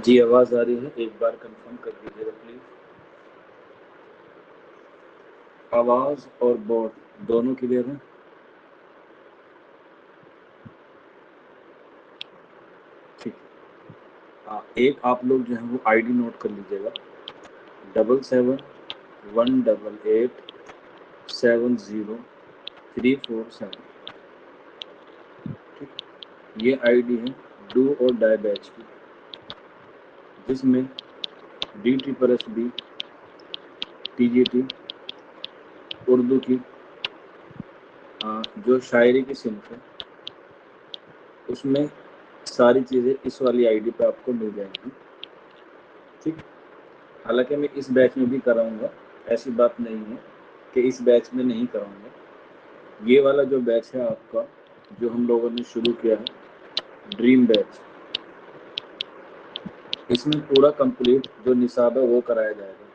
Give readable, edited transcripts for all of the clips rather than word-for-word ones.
جی آواز آ رہی ہے، ایک بار کنفرم کر دیجیے گا پلیز. آواز اور بورڈ دونوں کلیئر ہیں؟ ٹھیک. ایک آپ لوگ جو ہے وہ آئی ڈی نوٹ کر لیجیے گا، 77-188-70347. ٹھیک. یہ آئی ڈی ہے ڈو اور ڈائی بیچ کی، جس میں DSSB TGT اردو کی جو شاعری کی صنف ہے اس میں ساری چیزیں اس والی آئی ڈی پہ آپ کو مل جائیں گی. ٹھیک. حالانکہ میں اس بیچ میں بھی کراؤں گا، ایسی بات نہیں ہے کہ اس بیچ میں نہیں کراؤں گا. یہ والا جو بیچ ہے آپ کا، جو ہم لوگوں نے شروع کیا ہے ڈریم بیچ، اس میں پورا کمپلیٹ جو نصاب ہے وہ کرایا جائے گا.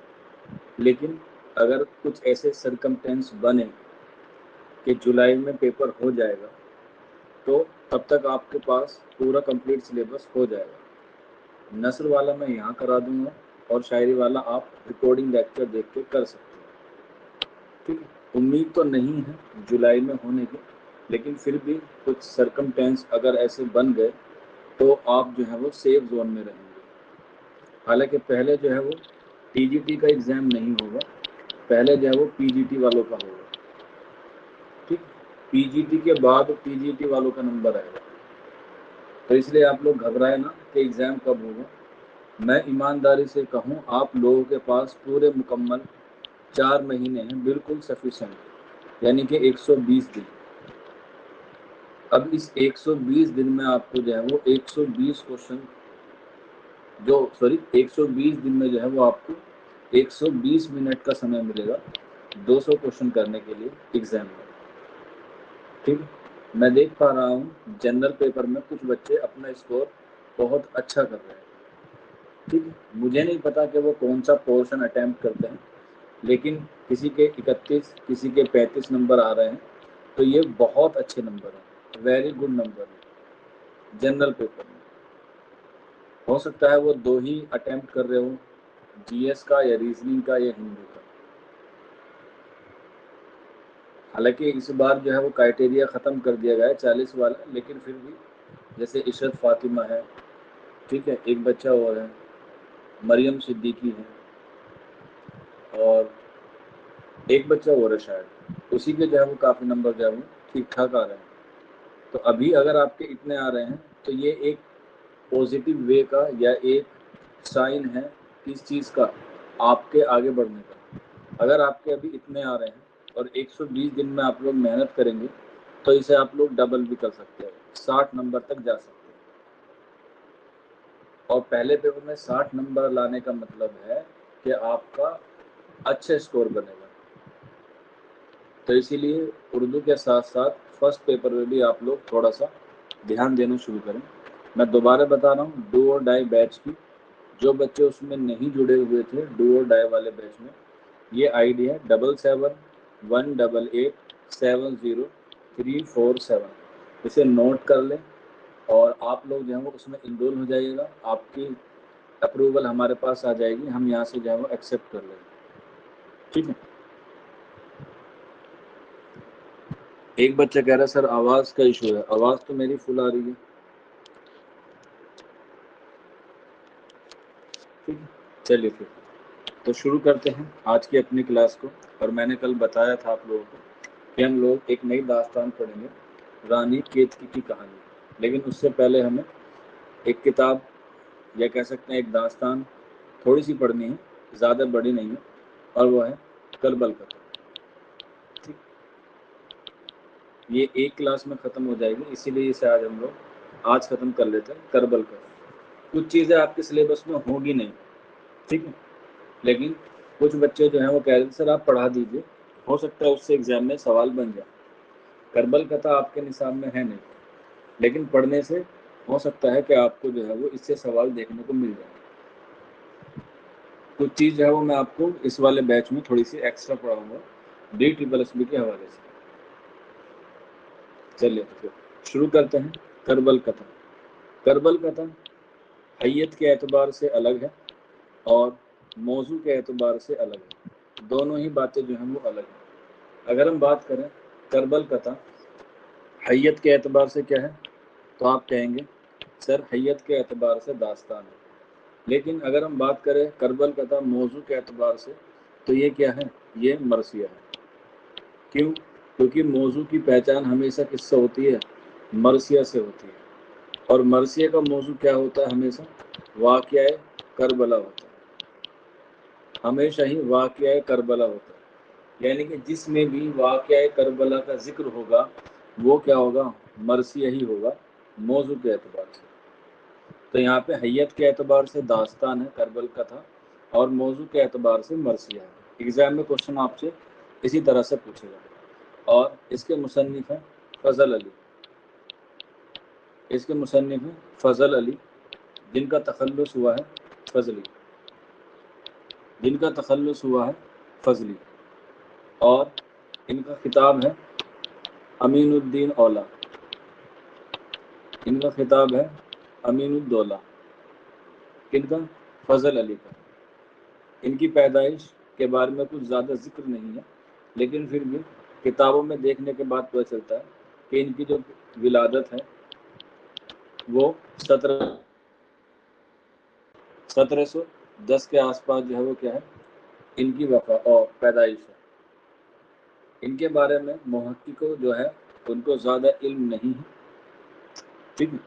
لیکن اگر کچھ ایسے سرکمٹینس بنے کہ جولائی میں پیپر ہو جائے گا تو تب تک آپ کے پاس پورا کمپلیٹ سلیبس ہو جائے گا. نثر والا میں یہاں کرا دوں گا اور شاعری والا آپ ریکارڈنگ لیکچر دیکھ کے کر سکتے ہیں. ٹھیک ہے. امید تو نہیں ہے جولائی میں ہونے کی، لیکن پھر بھی کچھ سرکمٹینس اگر ایسے بن گئے تو آپ جو ہے وہ سیف زون میں رہیں گے. حالانکہ پہلے جو ہے وہ TGT کا ایگزام نہیں ہوگا، پہلے جو ہے وہ PGT والوں کا ہوگا. ٹھیک. PGT کے بعد TGT والوں کا نمبر آئے گا. تو اس لیے آپ لوگ گھبرائے نا کہ ایگزام کب ہوگا. میں ایمانداری سے کہوں، آپ لوگوں کے پاس پورے مکمل 4 مہینے ہیں، بالکل سفیشینٹ، یعنی کہ 120 دن. اب اس 120 دن میں آپ کو جو ہے وہ 120 دن میں جو ہے وہ آپ کو 120 منٹ کا سمے ملے گا 200 کوشچن کرنے کے لیے ایگزام میں. ٹھیک. میں دیکھ پا رہا ہوں جنرل پیپر میں کچھ بچے اپنا اسکور بہت اچھا کر رہے ہیں. ٹھیک. مجھے نہیں پتا کہ وہ کون سا پورشن اٹیمپٹ کرتے ہیں، لیکن کسی کے 31 کسی کے 35 نمبر آ رہے ہیں، تو یہ بہت اچھے نمبر ہیں، ویری گڈ نمبر ہیں. جنرل پیپر میں ہو سکتا ہے وہ 2 ہی اٹیمپٹ کر رہے ہوں، GS کا یا ریزننگ کا یا ہندی کا. حالانکہ اس بار جو ہے وہ کرائٹیریا ختم کر دیا گیا ہے 40 والا، لیکن پھر بھی جیسے عشرت فاطمہ ہے، ٹھیک ہے، ایک بچہ اور ہے مریم صدیقی ہے، اور ایک بچہ اور ہے شاید، اسی کے جو ہے وہ کافی نمبر جو ہے وہ ٹھیک ٹھاک آ رہے ہیں. تو ابھی اگر آپ کے اتنے آ رہے ہیں تو یہ ایک پازیٹیو وے کا یا ایک سائن ہے کس چیز کا، آپ کے آگے بڑھنے کا. اگر آپ کے ابھی اتنے آ رہے ہیں اور 120 دن میں آپ لوگ محنت کریں گے تو اسے آپ لوگ ڈبل بھی کر سکتے ہیں، 60 نمبر تک جا سکتے ہیں. اور پہلے پیپر میں 60 نمبر لانے کا مطلب ہے کہ آپ کا اچھا اسکور بنے گا. تو اسی لیے اردو کے ساتھ ساتھ فرسٹ پیپر میں بھی آپ لوگ تھوڑا سا دھیان دینا شروع کریں. میں دوبارہ بتا رہا ہوں، ڈو اور ڈائی بیچ کی جو بچے اس میں نہیں جڑے ہوئے تھے ڈو اور ڈائی والے بیچ میں، یہ آئی ڈی ہے 77-188-70347. اسے نوٹ کر لیں اور آپ لوگ جو ہے وہ اس میں انرول ہو جائیے گا. آپ کی اپروول ہمارے پاس آ جائے گی، ہم یہاں سے جو ہے وہ ایکسیپٹ کر لیں گے. ٹھیک ہے. ایک بچہ کہہ رہا ہے سر آواز کا ایشو ہے. آواز تو میری فل آ رہی ہے. ٹھیک ہے. چلیے پھر تو شروع کرتے ہیں آج کی اپنی کلاس کو. اور میں نے کل بتایا تھا آپ لوگوں کو کہ ہم لوگ ایک نئی داستان پڑھیں گے، رانی کیتکی کی کہانی. لیکن اس سے پہلے ہمیں ایک کتاب یا کہہ سکتے ہیں ایک داستان تھوڑی سی پڑھنی ہے، زیادہ بڑی نہیں ہے، اور وہ ہے کربل کتھا. ٹھیک. یہ ایک کلاس میں ختم ہو جائے گی، اسی لیے اسے آج ہم لوگ آج ختم کر لیتے ہیں. کربل کتھا کچھ چیزیں آپ کے سلیبس میں ہوگی نہیں، ٹھیک ہے، لیکن کچھ بچے جو ہیں وہ کہہ رہے ہیں سر آپ پڑھا دیجئے، ہو سکتا ہے اس سے ایگزام میں سوال بن جائے. کربل کتھا آپ کے نصاب میں ہے نہیں، لیکن پڑھنے سے ہو سکتا ہے کہ آپ کو جو ہے وہ اس سے سوال دیکھنے کو مل جائے. کچھ چیز جو ہے وہ میں آپ کو اس والے بیچ میں تھوڑی سی ایکسٹرا پڑھاؤں گا DSSB کے حوالے سے. چلیے تو شروع کرتے ہیں کربل کتھا. کربل کتھا حیت کے اعتبار سے الگ ہے اور موضوع کے اعتبار سے الگ ہے، دونوں ہی باتیں جو ہیں وہ الگ ہیں۔ اگر ہم بات کریں کربل کتھا حیت کے اعتبار سے کیا ہے تو آپ کہیں گے سر حیت کے اعتبار سے داستان ہے، لیکن اگر ہم بات کریں کربل کتھا موضوع کے اعتبار سے تو یہ کیا ہے، یہ مرثیہ ہے۔ کیوں؟ کیونکہ موضوع کی پہچان ہمیشہ کس سے ہوتی ہے، مرثیہ سے ہوتی ہے، اور مرثیہ کا موضوع کیا ہوتا ہے، ہمیشہ واقعہ کربلا ہوتا ہے، ہمیشہ ہی واقعہ کربلا ہوتا ہے، یعنی کہ جس میں بھی واقعہ کربلا کا ذکر ہوگا وہ کیا ہوگا، مرثیہ ہی ہوگا موضوع کے اعتبار سے۔ تو یہاں پہ حیت کے اعتبار سے داستان ہے کربل کتھا، اور موضوع کے اعتبار سے مرثیہ ہے۔ ایگزام میں کوشچن آپ سے اسی طرح سے پوچھے گا۔ اور اس کے مصنف ہیں فضل علی، اس کے مصنف ہیں فضل علی، جن کا تخلص ہوا ہے فضلی، جن کا تخلص ہوا ہے فضلی، اور ان کا خطاب ہے امین الدین اولا، ان کا خطاب ہے امین الدولہ، کن کا، فضل علی کا۔ ان کی پیدائش کے بارے میں کچھ زیادہ ذکر نہیں ہے، لیکن پھر بھی کتابوں میں دیکھنے کے بعد پتہ چلتا ہے کہ ان کی جو ولادت ہے وہ 1710 کے آس پاس جو ہے وہ کیا ہے، ان کی وفات اور پیدائش ہے۔ ان کے بارے میں محققوں جو ہے ان کو زیادہ علم نہیں ہے، ٹھیک ہے،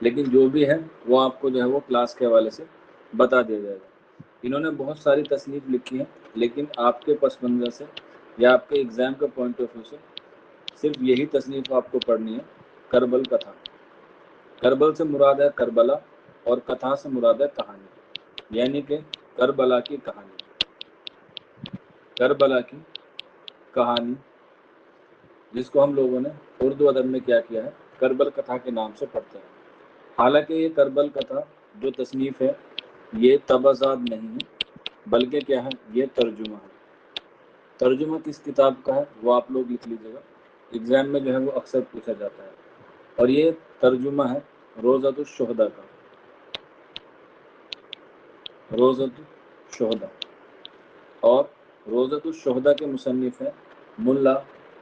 لیکن جو بھی ہے وہ آپ کو جو ہے وہ کلاس کے حوالے سے بتا دیا جائے گا۔ انہوں نے بہت ساری تصنیف لکھی ہیں، لیکن آپ کے پس منظر سے یا آپ کے ایگزام کے پوائنٹ آف ویو سے صرف یہی تصنیف آپ کو پڑھنی ہے، کربل کتھا۔ کربل سے مراد ہے کربلا، اور کتھا سے مراد ہے کہانی، یعنی کہ کربلا کی کہانی، کربلا کی کہانی، جس کو ہم لوگوں نے اردو ادب میں کیا کیا ہے، کربل کتھا کے نام سے پڑھتے ہیں۔ حالانکہ یہ کربل کتھا جو تصنیف ہے یہ طبعزاد نہیں ہے، بلکہ کیا ہے، یہ ترجمہ ہے۔ ترجمہ کس کتاب کا ہے وہ آپ لوگ لکھ لیجیے گا، ایگزام میں جو ہے وہ اکثر پوچھا جاتا ہے، اور یہ ترجمہ ہے روضۃ الشہداء کا، روضۃ الشہداء، اور روضۃ الشہداء کے مصنف ہیں ملا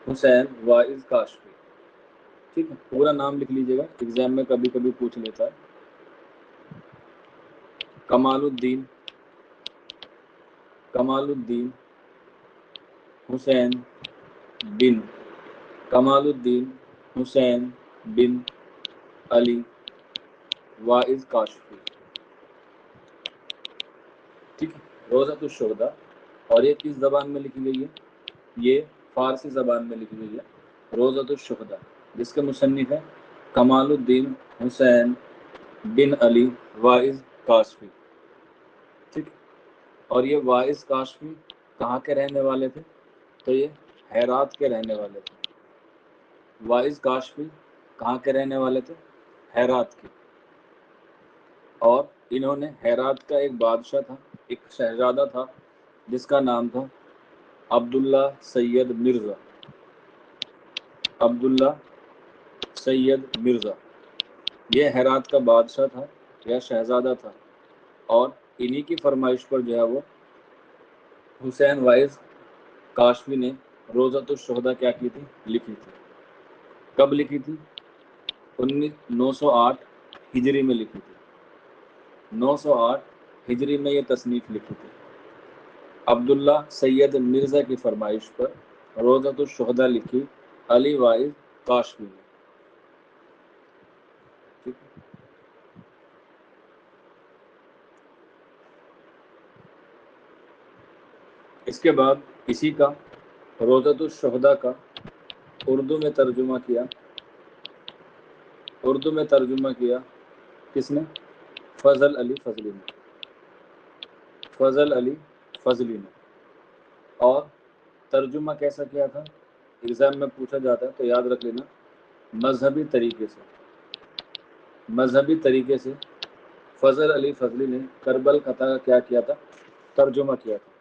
حسین واعظ کاشفی، ٹھیک ہے، پورا نام لکھ لیجیے گا، ایگزام میں کبھی کبھی پوچھ لیتا ہے۔ کمال الدین حسین بن کمال الدین حسین بن علی واعظ کاشفی، ٹھیک ہے، روضۃ الشہداء، اور یہ کس زبان میں لکھی گئی ہے، یہ فارسی زبان میں لکھی گئی ہے، روضۃ الشہداء، جس کے مصنف ہیں کمال الدین حسین بن علی واعظ کاشفی، ٹھیک، اور یہ واعظ کاشفی کہاں کے رہنے والے تھے، تو یہ ہیرات کے رہنے والے تھے۔ واعظ کاشفی کہاں کے رہنے والے تھے، ہیرات کے، اور انہوں نے ہیرات کا ایک بادشاہ تھا، ایک شہزادہ تھا جس کا نام تھا عبداللہ سید مرزا، عبداللہ سید مرزا، یہ ہیرات کا بادشاہ تھا یا شہزادہ تھا، اور انہی کی فرمائش پر جو ہے وہ حسین واعظ کاشفی نے روضۃ الشہداء کیا کی تھی، لکھی تھی۔ کب لکھی تھی، 908 ہجری میں لکھی تھی، 908 ہجری میں یہ تصنیف لکھی تھی، عبداللہ سید مرزا کی فرمائش پر روضۃ الشہداء لکھی علی واعظ کاشفی نے، ٹھیک ہے۔ اس کے بعد اسی کا روضۃ الشہداء کا اردو میں ترجمہ کیا کس نے، فضل علی فضلی نے، فضل علی فضلی نے، اور ترجمہ کیسا کیا تھا، ایگزام میں پوچھا جاتا ہے تو یاد رکھ لینا، مذہبی طریقے سے فضل علی فضلی نے کربل کتھا کا کیا کیا تھا، ترجمہ کیا تھا۔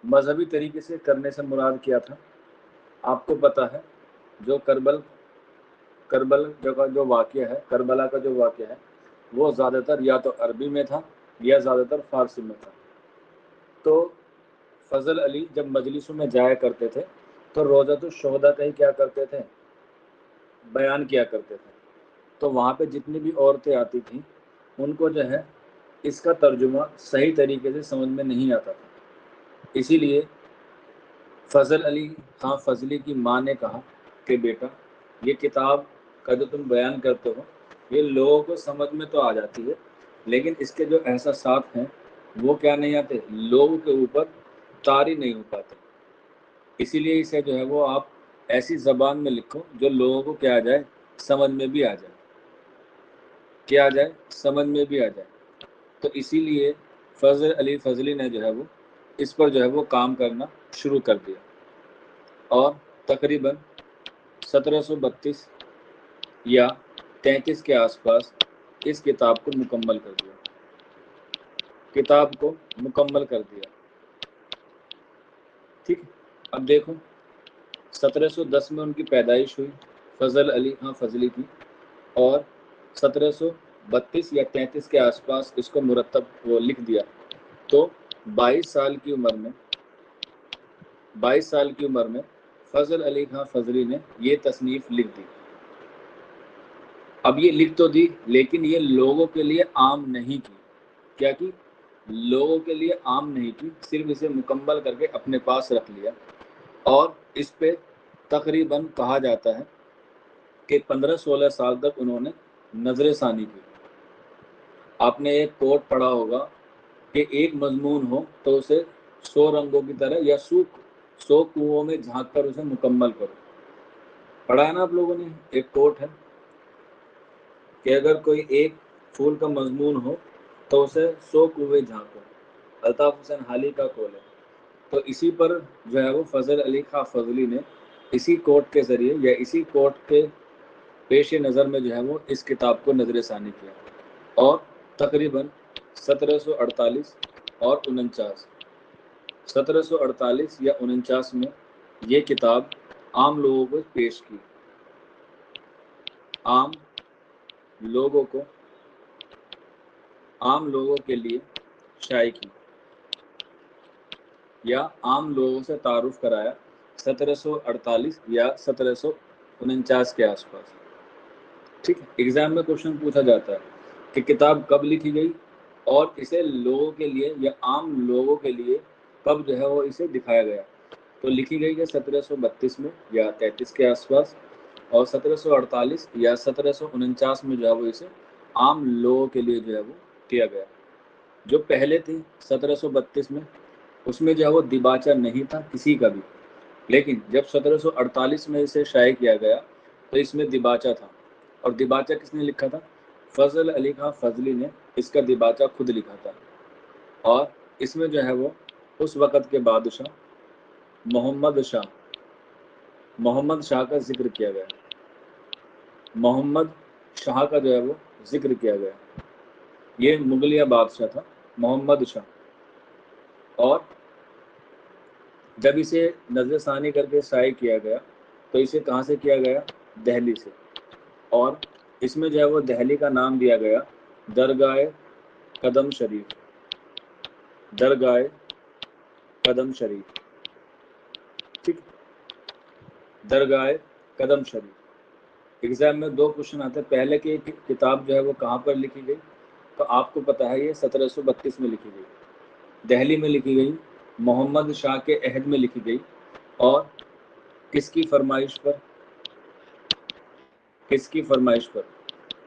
مذہبی طریقے سے کرنے سے مراد کیا تھا، آپ کو پتا ہے جو کربل کا جو واقعہ ہے، کربلا کا جو واقعہ ہے، وہ زیادہ تر یا تو عربی میں تھا یا زیادہ تر فارسی میں تھا۔ تو فضل علی جب مجلسوں میں جایا کرتے تھے تو روضۃ الشہداء کا ہی کیا کرتے تھے، بیان کیا کرتے تھے۔ تو وہاں پہ جتنی بھی عورتیں آتی تھیں ان کو جو ہے اس کا ترجمہ صحیح طریقے سے سمجھ میں نہیں آتا تھا، اسی لیے فضل علی خان فضلی کی ماں نے کہا کہ بیٹا یہ کتاب کا جو تم بیان کرتے ہو یہ لوگوں کو سمجھ میں تو آ جاتی ہے، لیکن اس کے جو احساسات ہیں وہ کیا نہیں آتے، لوگوں کے اوپر طاری نہیں ہو پاتے، اسی لیے اسے جو ہے وہ آپ ایسی زبان میں لکھو جو لوگوں کو کیا آ جائے، سمجھ میں بھی آ جائے، کیا آ جائے، سمجھ میں بھی آ جائے۔ تو اسی لیے فضل علی فضلی نے جو ہے وہ اس پر جو ہے وہ کام کرنا شروع کر دیا، اور تقریباً 1732 یا 33 کے آس پاس اس کتاب کو مکمل کر دیا، کتاب کو مکمل کر دیا۔ ٹھیک، اب دیکھو 1710 میں ان کی پیدائش ہوئی فضل علی خان فضلی کی، اور 1732 یا 33 کے آس پاس اس کو مرتب وہ لکھ دیا، تو 22 سال کی عمر میں فضل علی خان فضلی نے یہ تصنیف لکھ دی۔ اب یہ لکھ تو دی لیکن یہ لوگوں کے لیے عام نہیں کی، کیا کی، لوگوں کے لیے عام نہیں کی، صرف اسے مکمل کر کے اپنے پاس رکھ لیا، اور اس پہ تقریباً کہا جاتا ہے کہ 15-16 سال تک انہوں نے نظر ثانی کی۔ آپ نے ایک کوٹ پڑھا ہوگا کہ ایک مضمون ہو تو اسے 100 رنگوں کی طرح یا 100 کنووں میں جھانک کر اسے مکمل کرو، پڑھا ہے نا آپ لوگوں نے، ایک کوٹ ہے کہ اگر کوئی ایک پھول کا مضمون ہو تو اسے 100 کنویں جھانکو، الطاف حسین حالی کا قول ہے۔ تو اسی پر جو ہے وہ فضل علی خان فضلی نے اسی کوٹ کے ذریعے یا اسی کوٹ کے پیش نظر میں جو ہے وہ اس کتاب کو نظر ثانی کیا، اور تقریباً 1748 اور 49 1748 یا 49 میں یہ کتاب عام لوگوں کو پیش کی، عام لوگوں کے لیے شائع کی، یا عام لوگوں سے تعارف کرایا 1748 یا 1749 کے آس پاس۔ ٹھیک ہے، ایگزام میں کوشچن پوچھا جاتا ہے کہ کتاب کب لکھی گئی اور اسے لوگوں کے لیے یا عام لوگوں کے لیے کب جو ہے وہ اسے دکھایا گیا، تو لکھی گئی ہے 1732 میں یا 33 کے آس پاس، اور 1748 یا 1749 میں جو ہے وہ اسے عام لوگوں کے لیے جو ہے وہ کیا گیا۔ جو پہلے تھی 1732 میں اس میں جو ہے وہ دیباچہ نہیں تھا کسی کا بھی، لیکن جب 1748 میں اسے شائع کیا گیا تو اس میں دیباچہ تھا، اور دیباچہ کس نے لکھا تھا، فضل علی خان فضلی نے اس کا دیباچہ خود لکھا تھا، اور اس میں جو ہے وہ اس وقت کے بادشاہ محمد شاہ کا ذکر کیا گیا، محمد شاہ کا جو ہے وہ ذکر کیا گیا، یہ مغلیہ بادشاہ تھا محمد شاہ، اور جب اسے نظر ثانی کر کے شائع کیا گیا تو اسے کہاں سے کیا گیا، دہلی سے، اور اس میں جو ہے وہ دہلی کا نام دیا گیا درگاہ قدم شریف، درگاہ قدم شریف، ٹھیک، درگاہ قدم شریف۔ ایگزام میں 2 کوشچن آتے ہیں، پہلے کی کتاب جو ہے وہ کہاں پر لکھی گئی، تو آپ کو پتا ہے یہ 1732 میں لکھی گئی، دہلی میں لکھی گئی، محمد شاہ کے عہد میں لکھی گئی، اور کس کی فرمائش پر،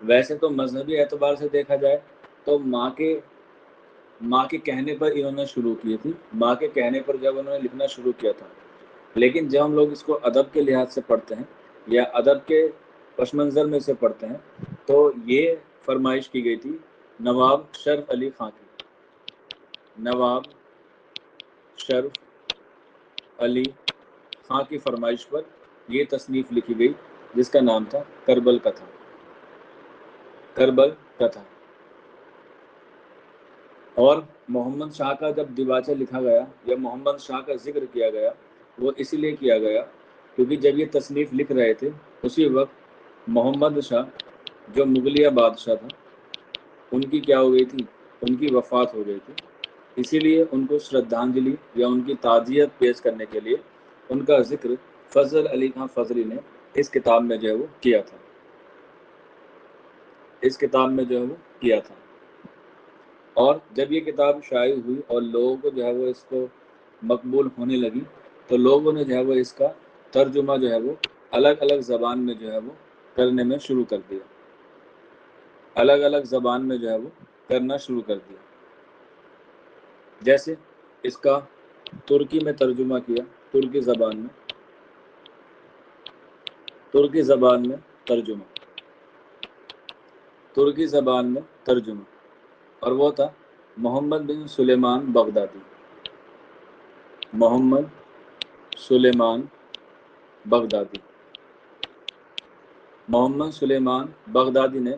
ویسے تو مذہبی اعتبار سے دیکھا جائے تو ماں کے کہنے پر انہوں نے شروع کی تھی، ماں کے کہنے پر جب انہوں نے لکھنا شروع کیا تھا، لیکن جب ہم لوگ اس کو ادب کے لحاظ سے پڑھتے ہیں یا ادب کے پس منظر میں سے پڑھتے ہیں تو یہ فرمائش کی گئی تھی نواب شرف علی خان کی، نواب شرف علی خان کی فرمائش پر یہ تصنیف لکھی گئی جس کا نام تھا کربل کتھا، اور محمد شاہ کا جب دیباچہ لکھا گیا یا محمد شاہ کا ذکر کیا گیا وہ اس لیے کیا گیا کیونکہ جب یہ تصنیف لکھ رہے تھے اسی وقت محمد شاہ جو مغلیہ بادشاہ تھا ان کی کیا ہو گئی تھی؟ ان کی وفات ہو گئی تھی، اسی لیے ان کو شردھانجلی یا ان کی تعزیت پیش کرنے کے لیے ان کا ذکر فضل علی خان فضلی نے اس کتاب میں جو ہے وہ کیا تھا، اس کتاب میں جو ہے وہ کیا تھا۔ اور جب یہ کتاب شائع ہوئی اور لوگوں کو جو ہے وہ اس کو مقبول ہونے لگی تو لوگوں نے جو ہے وہ اس کا ترجمہ جو ہے وہ الگ الگ زبان میں جو ہے وہ کرنے میں شروع کر دیا، الگ الگ زبان میں جو ہے وہ کرنا شروع کر دیا۔ جیسے اس کا ترکی میں ترجمہ کیا، ترکی زبان میں، ترکی زبان میں ترجمہ، ترکی زبان میں ترجمہ، اور وہ تھا محمد بن سلیمان بغدادی، محمد سلیمان بغدادی، محمد سلیمان بغدادی نے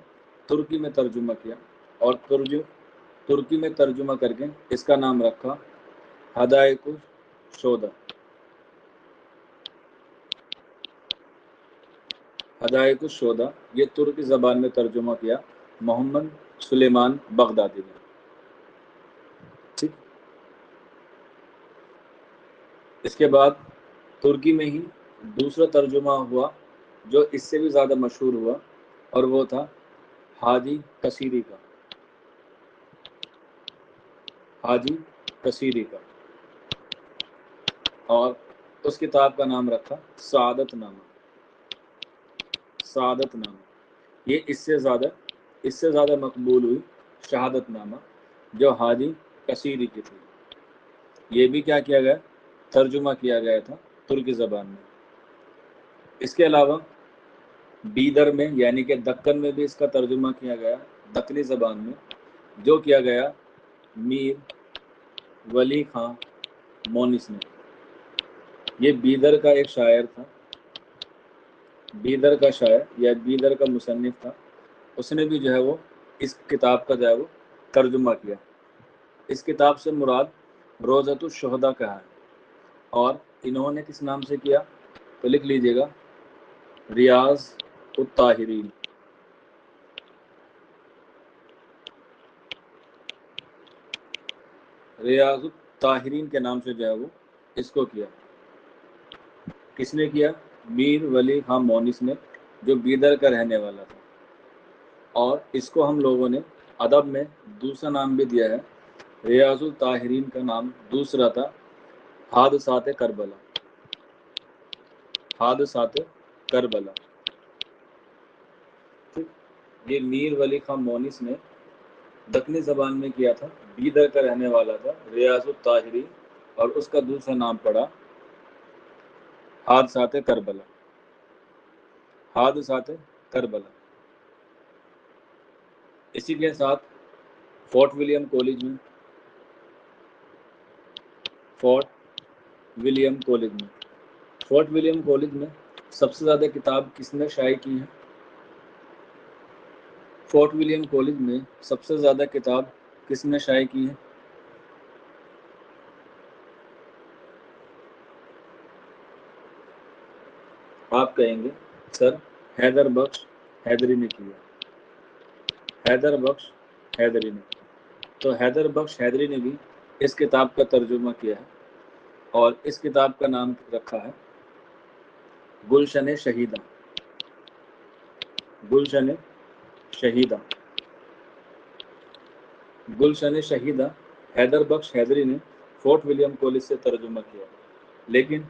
ترکی میں ترجمہ کیا اور ترکی میں ترجمہ کر کے اس کا نام رکھا ہدایق الشودہ، ہدایق الشودہ۔ یہ ترکی زبان میں ترجمہ کیا محمد سلیمان بغدادی نے، ٹھیک۔ اس کے بعد ترکی میں ہی دوسرا ترجمہ ہوا جو اس سے بھی زیادہ مشہور ہوا، اور وہ تھا حاجی کثیری کا، حاجی کثیری کا، اور اس کتاب کا نام رکھا سعادت نامہ، سعادت نامہ۔ یہ اس سے زیادہ مقبول ہوئی شہادت نامہ جو حاجی کثیری کی تھی، یہ بھی کیا کیا گیا؟ ترجمہ کیا گیا تھا ترکی زبان میں۔ اس کے علاوہ بیدر میں یعنی کہ دکن میں بھی اس کا ترجمہ کیا گیا دکنی زبان میں، جو کیا گیا میر ولی خان مونس نے۔ یہ بیدر کا ایک شاعر تھا، بیدر کا شاعر یا بیدر کا مصنف تھا، اس نے بھی جو ہے وہ اس کتاب کا جو ہے وہ ترجمہ کیا۔ اس کتاب سے مراد روضۃ الشہداء کا ہے، اور انہوں نے کس نام سے کیا تو لکھ لیجئے گا ریاض الطاہرین، ریاض الطاہرین کے نام سے جو ہے وہ اس کو کیا۔ کس نے کیا؟ میر ولی خان مونس نے، جو بیدر کا رہنے والا تھا، اور اس کو ہم لوگوں نے ادب میں دوسرا نام بھی دیا ہے۔ ریاض الطاہرین کا نام دوسرا تھا حادثات کربلا، حادثات کربلا۔ یہ میر ولی خان مونس نے دکنی زبان میں کیا تھا، بیدر کا رہنے والا تھا ریاض الطاہرین، اور اس کا دوسرا نام پڑا حادثات کربلا، حادثات کربلا۔ اسی کے ساتھ فورٹ ولیم کالج میں، فورٹ ولیم کالج میں، فورٹ ولیم کالج میں سب سے زیادہ کتاب کس نے شائع کی ہے؟ فورٹ ولیم کالج میں سب سے زیادہ کتاب کس نے شائع کی ہے؟ آپ کہیں گے سر حیدر بخش حیدری نے کیا، حیدر بخش حیدری نے۔ تو حیدر بخش حیدری نے بھی اس کتاب کا ترجمہ کیا ہے، اور اس کتاب کا نام رکھا ہے گلشن شہیدہ، گلشن شہیدہ، گلشن شہیدہ۔ حیدر بخش حیدری نے فورٹ ولیم کالج سے ترجمہ کیا، لیکن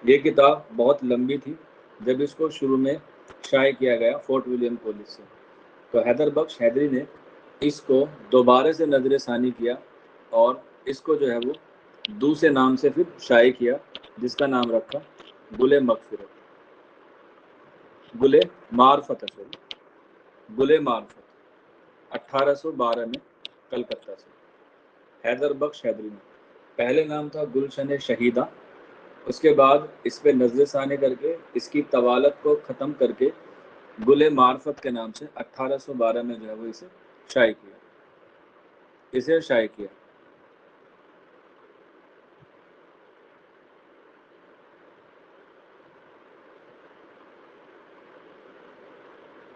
یہ کتاب بہت لمبی تھی جب اس کو شروع میں شائع کیا گیا فورٹ ولیم کالج سے، تو حیدر بخش حیدری نے اس کو دوبارہ سے نظر ثانی کیا اور اس کو جو ہے وہ دوسرے نام سے پھر شائع کیا، جس کا نام رکھا گل مغفرت، گل معرفت ہے، سوری گل معرفت، 1812 میں کلکتہ سے حیدر بخش حیدری نے۔ پہلے نام تھا گلشن شہیدہ، اس کے بعد اس پہ نظر ثانی کر کے اس کی طوالت کو ختم کر کے گل معرفت کے نام سے 1812 میں جو ہے وہ اسے شائع کیا، اسے شائع کیا۔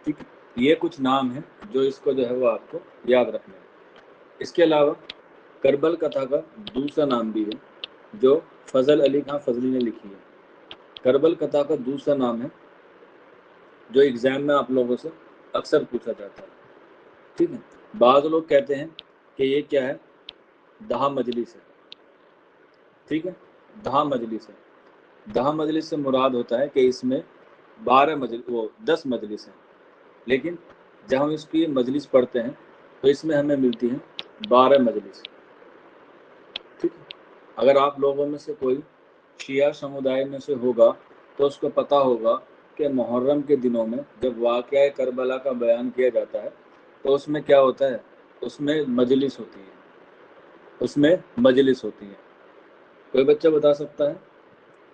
ٹھیک ہے، یہ کچھ نام ہیں جو اس کو جو ہے وہ آپ کو یاد رکھنا ہے۔ اس کے علاوہ کربل کتھا کا دوسرا نام بھی ہے جو فضل علی خان فضلی نے لکھی ہے۔ کربل کتھا کا دوسرا نام ہے جو ایگزام میں آپ لوگوں سے اکثر پوچھا جاتا ہے، ٹھیک ہے۔ بعض لوگ کہتے ہیں کہ یہ کیا ہے، دہا مجلس ہے، ٹھیک ہے، دہا مجلس ہے۔ دہا مجلس سے مراد ہوتا ہے کہ اس میں 10 مجلس ہیں، لیکن جب ہم اس کی مجلس پڑھتے ہیں تو اس میں ہمیں ملتی ہیں 12 مجلس، ٹھیک ہے۔ اگر آپ لوگوں میں سے کوئی شیعہ سمودائے میں سے ہوگا تو اس کو پتہ ہوگا کہ محرم کے دنوں میں جب واقعہ کربلا کا بیان کیا جاتا ہے تو اس میں کیا ہوتا ہے، اس میں مجلس ہوتی ہے، اس میں مجلس ہوتی ہے۔ کوئی بچہ بتا سکتا ہے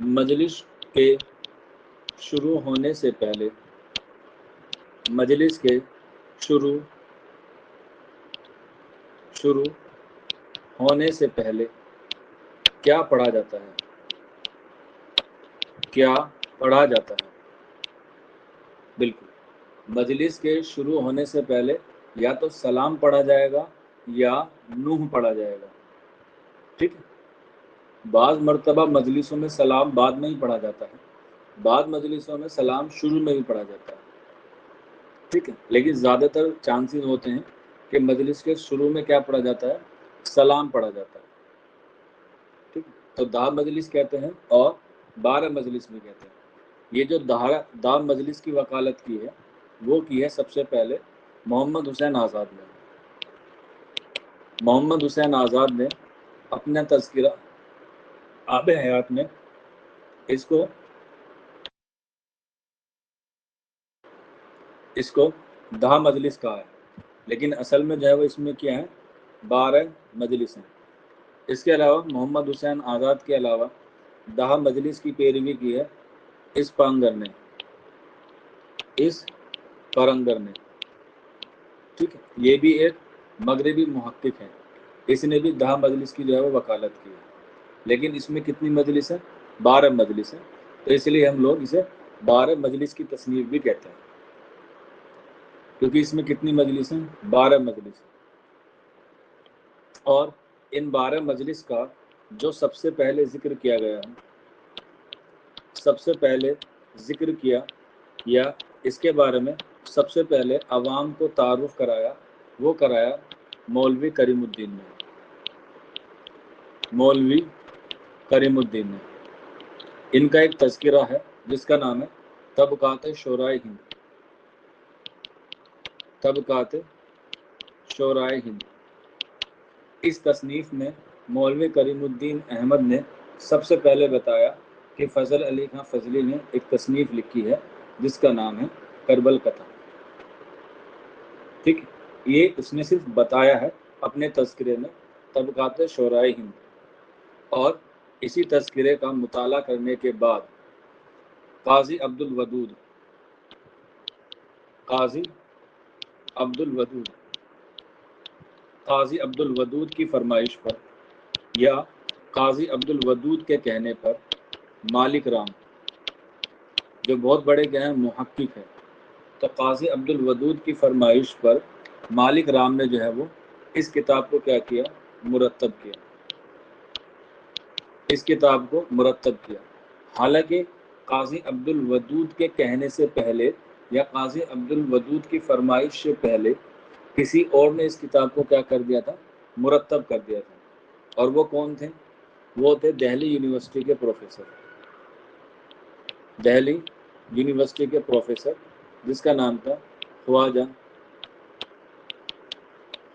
مجلس کے شروع ہونے سے پہلے، مجلس کے شروع ہونے سے پہلے کیا پڑھا جاتا ہے، کیا پڑھا جاتا ہے؟ بالکل، مجلس کے شروع ہونے سے پہلے یا تو سلام پڑھا جائے گا یا نوح پڑھا جائے گا، ٹھیک ہے۔ بعض مرتبہ مجلسوں میں سلام بعد میں ہی پڑھا جاتا ہے، بعض مجلسوں میں سلام شروع میں ہی پڑھا جاتا ہے، ٹھیک ہے۔ لیکن زیادہ تر چانسز ہوتے ہیں کہ مجلس کے شروع میں کیا پڑھا جاتا ہے، سلام پڑھا جاتا ہے، ٹھیک ہے۔ تو دہا مجلس کہتے ہیں اور 12 مجلس بھی کہتے ہیں۔ یہ جو دہا مجلس کی وکالت کی ہے وہ کی ہے سب سے پہلے محمد حسین آزاد نے۔ محمد حسین آزاد نے اپنا تذکرہ آب حیات میں اس کو دہا مجلس کہا ہے، لیکن اصل میں جو ہے وہ اس میں کیا ہے، 12 مجلس ہیں۔ اس کے علاوہ محمد حسین آزاد کے علاوہ دہا مجلس کی پیروی کی ہے اس پرنگر نے، ٹھیک ہے۔ یہ بھی ایک مغربی محقق ہے، اس نے بھی دہا مجلس کی جو ہے وہ وکالت کی ہے، لیکن اس میں کتنی مجلس ہیں، 12 مجلس ہیں، تو اس لیے ہم لوگ اسے 12 مجلس کی تصنیف بھی کہتے ہیں، کیونکہ اس میں کتنی مجلس ہیں، 12 مجلس ہیں۔ اور ان 12 مجلس کا جو سب سے پہلے ذکر کیا گیا ہے، سب سے پہلے ذکر کیا یا اس کے بارے میں سب سے پہلے عوام کو تعارف کرایا، وہ کرایا مولوی کریم الدین نے، مولوی کریم الدین نے۔ ان کا ایک تذکرہ ہے جس کا نام ہے طبقات شورائے ہند، طبقات شورائے ہند۔ اس تصنیف میں مولوی کریم الدین احمد نے سب سے پہلے بتایا کہ فضل علی خان فضلی نے ایک تصنیف لکھی ہے جس کا نام ہے کربل کتھا، ٹھیک۔ یہ اس نے صرف بتایا ہے اپنے تذکرے میں طبقات شورائے ہند، اور اسی تذکرے کا مطالعہ کرنے کے بعد قاضی عبد الودود کی فرمائش پر یا قاضی عبد الودود کے کہنے پر مالک رام، جو بہت بڑے گئے محقق ہے، تو قاضی عبد الودود کی فرمائش پر مالک رام نے جو ہے وہ اس کتاب کو کیا کیا، مرتب کیا، اس کتاب کو مرتب کیا۔ حالانکہ قاضی عبد الودود کے کہنے سے پہلے یا قاضی عبد الودود کی فرمائش سے پہلے کسی اور نے اس کتاب کو کیا کر دیا تھا، مرتب کر دیا تھا، اور وہ کون تھے، وہ تھے دہلی یونیورسٹی کے پروفیسر، دہلی یونیورسٹی کے پروفیسر جس کا نام تھا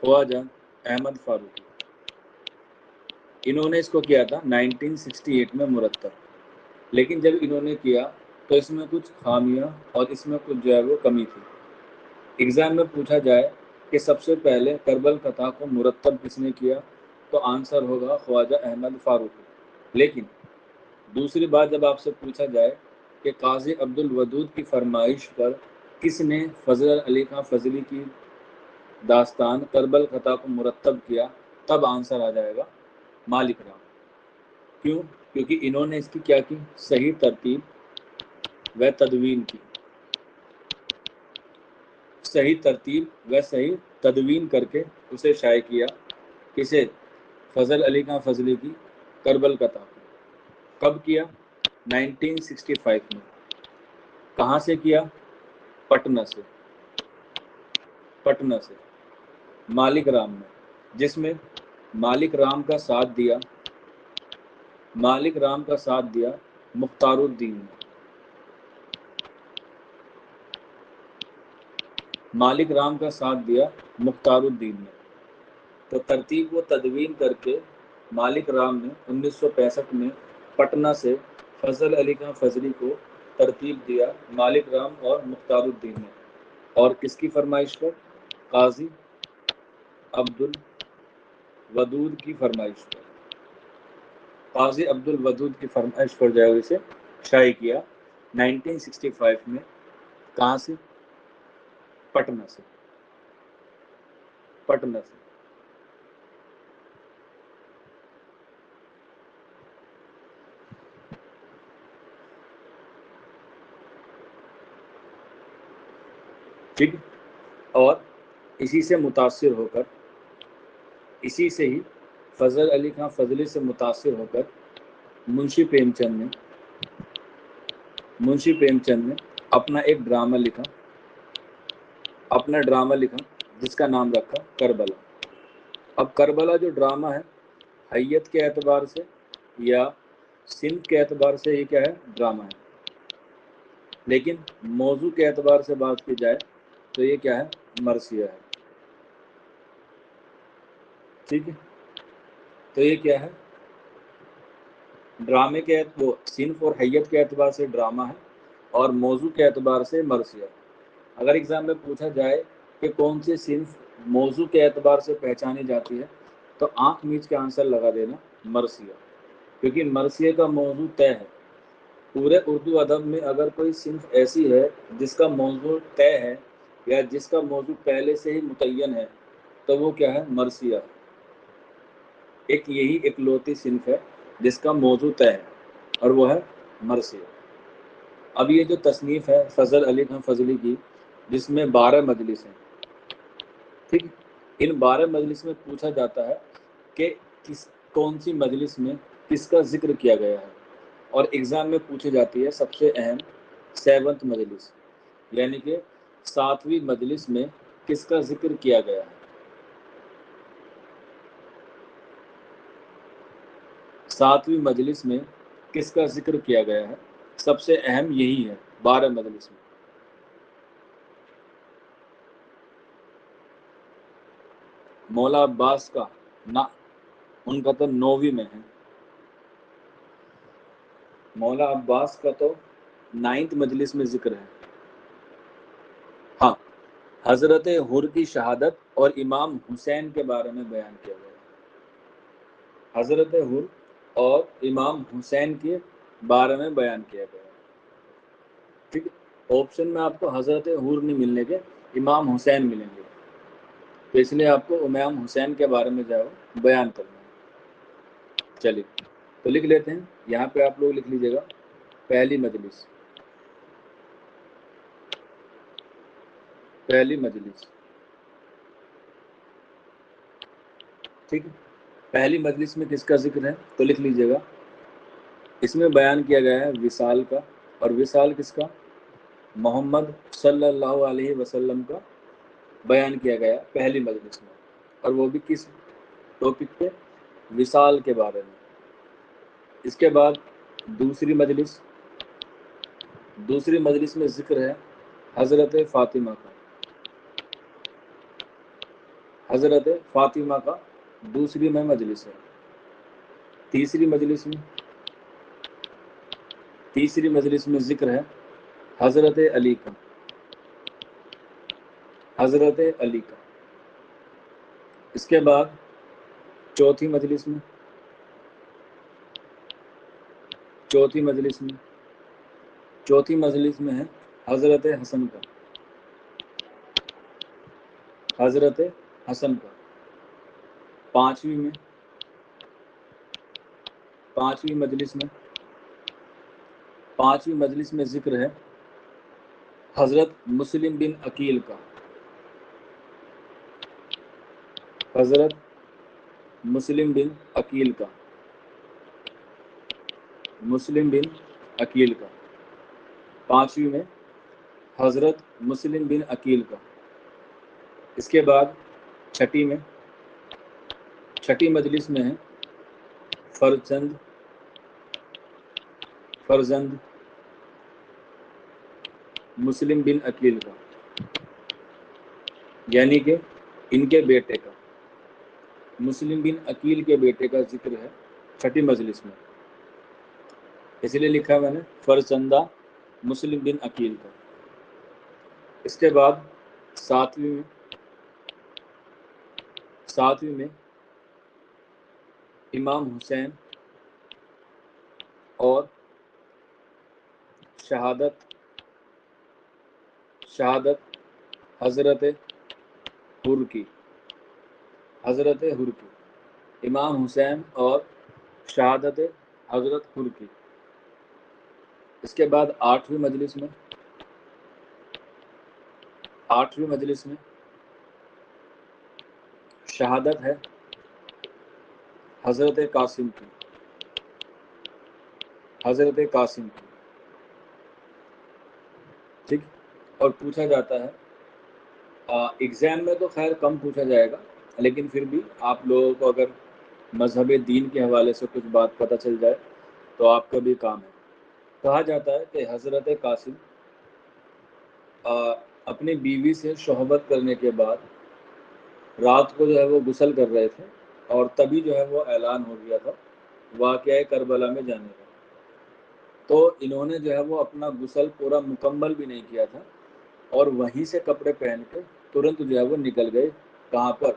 خواجہ احمد فاروقی۔ انہوں نے اس کو کیا تھا 1968 میں مرتب، لیکن جب انہوں نے کیا تو اس میں کچھ خامیاں اور اس میں کچھ جو ہے وہ کمی تھی۔ ایگزام میں پوچھا جائے کہ سب سے پہلے کربل کتھا کو مرتب کس نے کیا، تو آنسر ہوگا خواجہ احمد فاروقی۔ لیکن دوسری بات جب آپ سے پوچھا جائے کہ قاضی عبد الودود کی فرمائش پر کس نے فضل علی خان فضلی کی داستان کربل کتھا کو مرتب کیا، تب آنسر آ جائے گا مالک رام۔ کیوں؟ کیونکہ انہوں نے اس کی کیا کی، صحیح ترتیب و تدوین کی، صحیح ترتیب و صحیح تدوین کر کے اسے شائع کیا. کسے؟ فضل علی خان فضلی کی کربل کا تحفہ. کب کیا؟ 1965 میں. کہاں سے کیا؟ پٹنہ سے. پٹنہ سے مالک رام میں، جس میں مالک رام کا ساتھ دیا، مالک رام کا ساتھ دیا مختار الدین نے. مالک رام کا ساتھ دیا مختار الدین نے. تو ترتیب و تدوین کر کے مالک رام نے 1965 میں پٹنہ سے فضل علی خان فضلی کو ترتیب دیا مالک رام اور مختار الدین نے. اور کس کی فرمائش پر؟ قاضی عبد الودود کی فرمائش پر. قاضی عبد الودود کی فرمائش پر جو ہے اسے شائع کیا 1965 میں. کہاں سے؟ پٹنہ سے. پٹنہ سے. ٹھیک. اور اسی سے متاثر ہو کر، اسی سے ہی فضل علی خان فضلی سے متاثر ہو کر منشی پریم چند نے اپنا ایک ڈرامہ لکھا، جس کا نام رکھا کربلا. اب کربلا جو ڈرامہ ہے، حیت کے اعتبار سے یا صنف کے اعتبار سے یہ کیا ہے؟ ڈرامہ ہے. لیکن موضوع کے اعتبار سے بات کی جائے تو یہ کیا ہے؟ مرثیہ ہے. ٹھیک ہے. تو یہ کیا ہے؟ ڈرامے کے وہ صنف اور حیت کے اعتبار سے ڈرامہ ہے اور موضوع کے اعتبار سے مرثیہ. اگر ایگزام میں پوچھا جائے کہ کون سی صنف موضوع کے اعتبار سے پہچانی جاتی ہے تو آنکھ میچ کے آنسر لگا دینا مرثیہ، کیونکہ مرثیہ کا موضوع طے ہے. پورے اردو ادب میں اگر کوئی صنف ایسی ہے جس کا موضوع طے ہے یا جس کا موضوع پہلے سے ہی متعین ہے تو وہ کیا ہے؟ مرثیہ. ایک یہی اکلوتی صنف ہے جس کا موضوع طے ہے اور وہ ہے مرثیہ. اب یہ جو تصنیف ہے فضل علی خان فضلی کی، جس میں 12 مجلس ہیں، ٹھیک. ان 12 مجلس میں پوچھا جاتا ہے کہ کون سی مجلس میں کس کا ذکر کیا گیا ہے. اور ایگزام میں پوچھی جاتی ہے سب سے اہم 7th مجلس، یعنی کہ 7ویں مجلس میں کس کا ذکر کیا گیا ہے. 7ویں مجلس میں کس کا ذکر کیا گیا ہے، سب سے اہم یہی ہے 12 مجلس میں. مولا عباس کا نہ، ان کا تو 9ویں میں ہے. مولا عباس کا تو 9th مجلس میں ذکر ہے. ہاں، حضرت حر کی شہادت اور امام حسین کے بارے میں بیان کیا گیا. حضرت حر اور امام حسین کے بارے میں بیان کیا گیا. ٹھیک ہے. آپشن میں آپ کو حضرت حر نہیں ملنے کے، امام حسین ملیں گے، تو اس لیے آپ کو امام حسین کے بارے میں جاؤ بیان کرنا ہے. چلیے تو لکھ لیتے ہیں. یہاں پہ آپ لوگ لکھ لیجیے گا پہلی مجلس. پہلی مجلس، ٹھیک ہے. پہلی مجلس میں کس کا ذکر ہے تو لکھ لیجیے گا. اس میں بیان کیا گیا ہے وصال کا. اور وصال کس کا؟ محمد صلی اللہ علیہ وسلم کا بیان کیا گیا پہلی مجلس میں. اور وہ بھی کس ٹاپک پہ؟ وصال کے بارے میں. اس کے بعد دوسری مجلس میں ذکر ہے حضرت فاطمہ کا. حضرت فاطمہ کا دوسری میں مجلس ہے. تیسری مجلس میں ذکر ہے حضرت علی کا. حضرت علی کا. اس کے بعد چوتھی مجلس میں ہے حضرت حسن کا. حضرت حسن کا. پانچویں مجلس میں ذکر ہے حضرت مسلم بن عقیل کا. حضرت مسلم بن عقیل کا، مسلم بن عقیل کا، پانچویں میں حضرت مسلم بن عقیل کا۔ اس کے بعد چھٹی مجلس میں ہے فرزند مسلم بن عقیل کا، یعنی کہ ان کے بیٹے کا، مسلم بن عقیل کے بیٹے کا ذکر ہے چھٹی مجلس میں، اس لیے لکھا میں نے فرزندہ مسلم بن عقیل کا۔ اس کے بعد ساتویں میں امام حسین اور شہادت حضرت حر کی، امام حسین اور شہادت حضرت حر کی۔ اس کے بعد آٹھویں مجلس میں شہادت ہے حضرت قاسم کی، ٹھیک۔ اور پوچھا جاتا ہے ایگزام میں تو خیر کم پوچھا جائے گا، لیکن پھر بھی آپ لوگوں کو اگر مذہب دین کے حوالے سے کچھ بات پتہ چل جائے تو آپ کا بھی کام ہے۔ کہا جاتا ہے کہ حضرت قاسم اپنی بیوی سے صحبت کرنے کے بعد رات کو جو ہے وہ غسل کر رہے تھے، اور تبھی جو ہے وہ اعلان ہو گیا تھا واقعہ کربلا میں جانے کا۔ تو انہوں نے جو ہے وہ اپنا غسل پورا مکمل بھی نہیں کیا تھا، اور وہیں سے کپڑے پہن کے ترنت جو ہے وہ نکل گئے، کہاں پر؟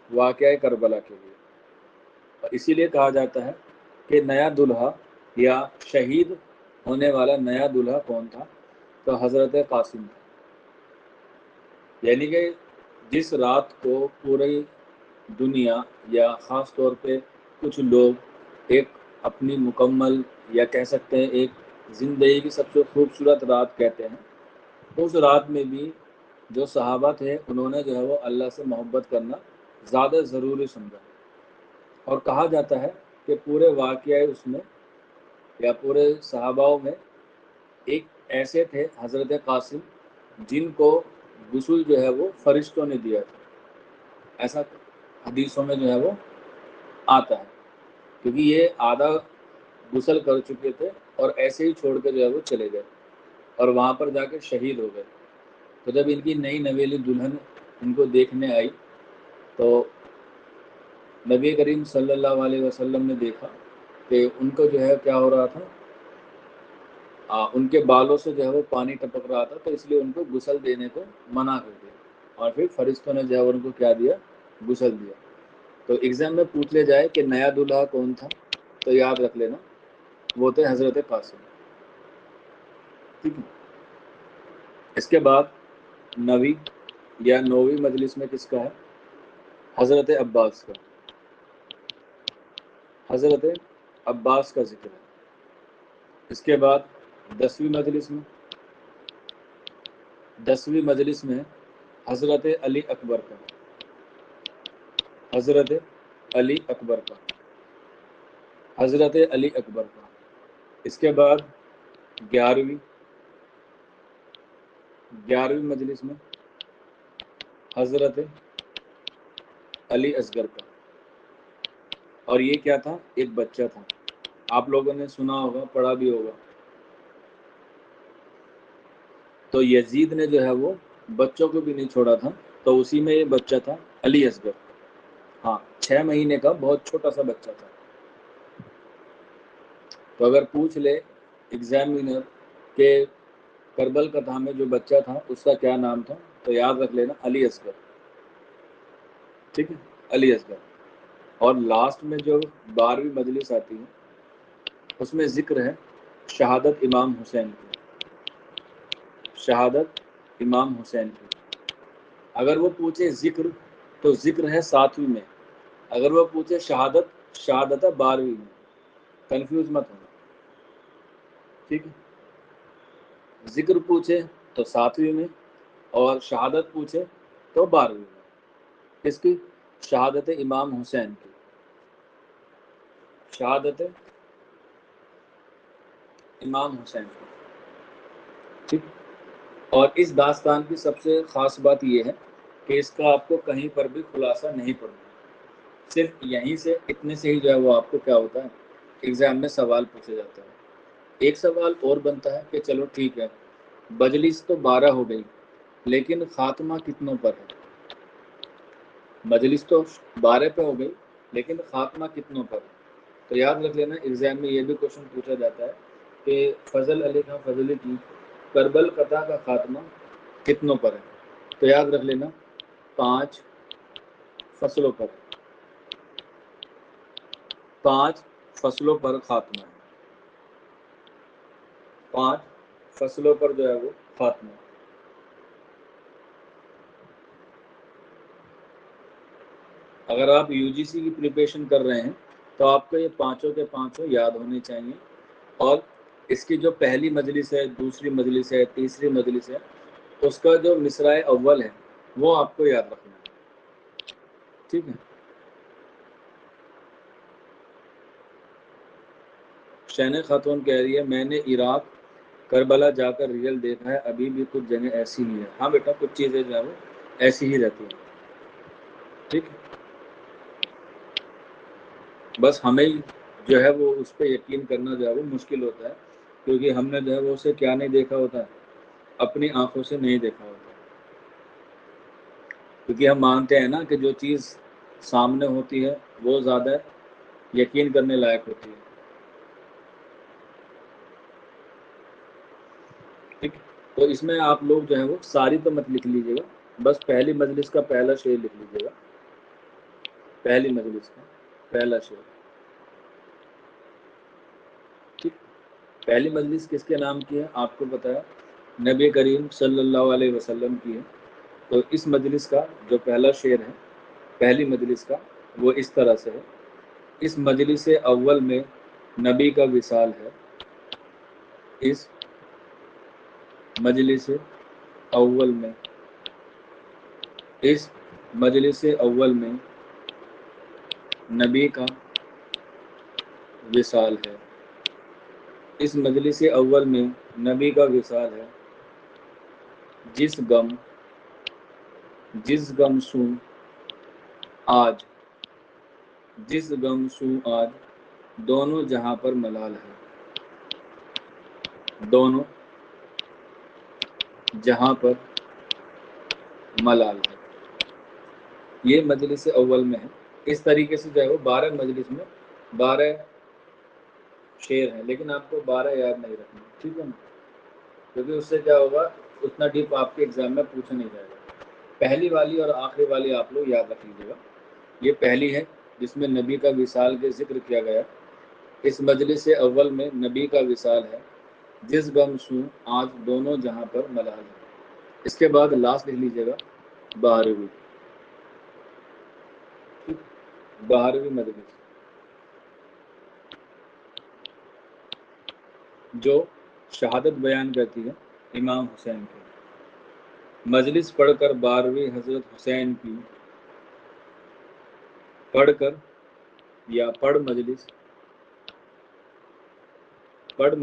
واقعہ کربلا کے لیے۔ اور اسی لیے کہا جاتا ہے کہ نیا دلہا یا شہید ہونے والا نیا دلہا کون تھا؟ تو حضرت قاسم تھا۔ یعنی کہ جس رات کو پوری دنیا یا خاص طور پہ کچھ لوگ ایک اپنی مکمل یا کہہ سکتے ہیں ایک زندگی کی سب سے خوبصورت رات کہتے ہیں، اس رات میں بھی جو صحابہ تھے انہوں نے جو ہے وہ اللہ سے محبت کرنا زیادہ ضروری سمجھا، اور کہا جاتا ہے کہ پورے واقعہ اس میں یا پورے صحاباؤں میں ایک ایسے تھے حضرت قاسم جن کو غسل جو ہے وہ فرشتوں نے دیا تھا، ایسا حدیثوں میں جو ہے وہ آتا ہے، کیونکہ یہ آدھا غسل کر چکے تھے اور ایسے ہی چھوڑ کے جو ہے وہ چلے گئے اور وہاں پر جا کے شہید ہو گئے۔ تو جب ان کی نئی نویلی دلہن ان کو دیکھنے آئی تو نبی کریم صلی اللہ علیہ وسلم نے دیکھا کہ ان کو جو ہے کیا ہو رہا تھا، ان کے بالوں سے جو ہے وہ پانی ٹپک رہا تھا، تو اس لیے ان کو غسل دینے کو منع کر دیا، اور پھر فرشتوں نے جو ہے ان کو کیا دیا؟ غسل دیا۔ تو ایگزام میں پوچھ لے جائے کہ نیا دلہا کون تھا، تو یاد رکھ لینا وہ تھے حضرت قاسم، ٹھیک ہے۔ اس کے بعد نویں یا نویں مجلس میں کس کا ہے؟ حضرت عباس کا، حضرت عباس کا ذکر ہے۔ اس کے بعد دسویں مجلس میں حضرت علی اکبر کا، حضرت علی اکبر کا، حضرت علی اکبر کا۔ اس کے بعد گیارہویں مجلس میں حضرت علی اصغر کا، اور یہ کیا تھا؟ ایک بچہ تھا، آپ لوگوں نے سنا ہوگا، پڑھا بھی ہوگا۔ تو یزید نے جو ہے وہ بچوں کو بھی نہیں چھوڑا تھا، تو اسی میں یہ بچہ تھا علی اصغر، ہاں 6 مہینے کا بہت چھوٹا سا بچہ تھا۔ تو اگر پوچھ لے ایگزامینر کہ کربل کا میں جو بچہ تھا اس کا کیا نام تھا، تو یاد رکھ لینا علی اصغر، ٹھیک ہے، علی اصغر۔ اور لاسٹ میں جو 12ویں مجلس آتی ہے اس میں ذکر ہے شہادت امام حسین کی، شہادت امام حسین کی۔ اگر وہ پوچھے ذکر تو ذکر ہے 7ویں میں، اگر وہ پوچھے شہادت ہے 12ویں میں، کنفیوز مت ہونا، ٹھیک ہے۔ ذکر پوچھے تو 7ویں میں، اور شہادت پوچھے تو 12ویں میں، کس کی؟ شہادت امام حسین کی، شہادت امام حسین کی، ٹھیک۔ اور اس داستان کی سب سے خاص بات یہ ہے کہ اس کا آپ کو کہیں پر بھی خلاصہ نہیں پڑنا، صرف یہیں سے اتنے سے ہی جو ہے وہ آپ کو کیا ہوتا ہے ایگزام میں سوال پوچھے جاتا ہے۔ ایک سوال اور بنتا ہے کہ چلو ٹھیک ہے، مجلس تو 12 ہو گئی لیکن خاتمہ کتنوں پر ہے؟ مجلس تو 12 پہ ہو گئی لیکن خاتمہ کتنوں پر ہے؟ تو یاد رکھ لینا ایگزام میں یہ بھی کوشچن پوچھا جاتا ہے کہ فضل علی خان فضلی کی کربل قطع کا خاتمہ کتنوں پر ہے؟ تو یاد رکھ لینا 5 فصلوں پر، 5 فصلوں پر خاتمہ ہے، 5 فصلوں پر جو ہے وہ خاتمہ ہے۔ اگر آپ یو جی سی کی پریپریشن کر رہے ہیں تو آپ کو یہ پانچوں کے پانچوں یاد ہونے چاہیے، اور اس کی جو پہلی مجلس ہے، دوسری مجلس ہے، تیسری مجلس ہے، اس کا جو مصرع اول ہے وہ آپ کو یاد رکھنا ہے، ٹھیک ہے۔ شہنہ خاتون کہہ رہی ہے میں نے عراق کربلا جا کر ریئل دیکھا ہے، ابھی بھی کچھ جگہ ایسی ہی ہے۔ ہاں بیٹا، کچھ چیزیں جو ہے وہ ایسی ہی رہتی ہیں، ٹھیک ہے۔ بس ہمیں جو ہے وہ اس پہ یقین کرنا جو ہے وہ مشکل ہوتا ہے، کیونکہ ہم نے جو ہے وہ اسے کیا نہیں دیکھا ہوتا ہے، اپنی آنکھوں سے نہیں دیکھا ہوتا، کیونکہ ہم مانتے ہیں نا کہ جو چیز سامنے ہوتی ہے وہ زیادہ یقین کرنے لائق ہوتی ہے، ٹھیک۔ تو اس میں آپ لوگ جو ہے وہ ساری تو مت لکھ لیجیے گا، بس پہلی مجلس کا پہلا شعر لکھ لیجیے گا، پہلی مجلس کا پہلا شعر، ٹھیک۔ پہلی مجلس کس کے نام کی ہے آپ کو بتایا، نبی کریم صلی اللہ علیہ وسلم کی ہے۔ تو اس مجلس کا جو پہلا شعر ہے پہلی مجلس کا وہ اس طرح سے ہے، اس مجلس اول میں نبی کا وصال ہے، اس مجلس اول میں، اس مجلس اول میں نبی کا وصال ہے، اس مجلس اول میں نبی کا وصال ہے، جس غم سوں آج، جس غم سوں آج دونوں جہاں پر ملال ہے، دونوں جہاں پر ملال ہے، یہ مجلس اول میں ہے۔ اس طریقے سے جو ہے وہ 12 مجلس میں 12 شعر ہیں، لیکن آپ کو 12 یاد نہیں رکھنا، ٹھیک ہے نا، کیونکہ اس سے کیا ہوگا اتنا ڈیپ آپ کے ایگزام میں پوچھا نہیں جائے گا۔ پہلی والی اور آخری والی آپ لوگ یاد رکھ لیجیے گا۔ یہ پہلی ہے جس میں نبی کا وصال کے ذکر کیا گیا، اس مجلس اول میں نبی کا وصال ہے، جس غم سوں آج دونوں جہاں پر ملال ہے۔ اس کے بعد لاسٹ لکھ لیجیے گا 12ویں، 12ویں مجلس جو شہادت بیان کرتی ہے امام حسین کی، مجلس پڑھ کر 12ویں حضرت حسین کی، پڑھ کر یا پڑھ مجلس 12ویں، پڑھ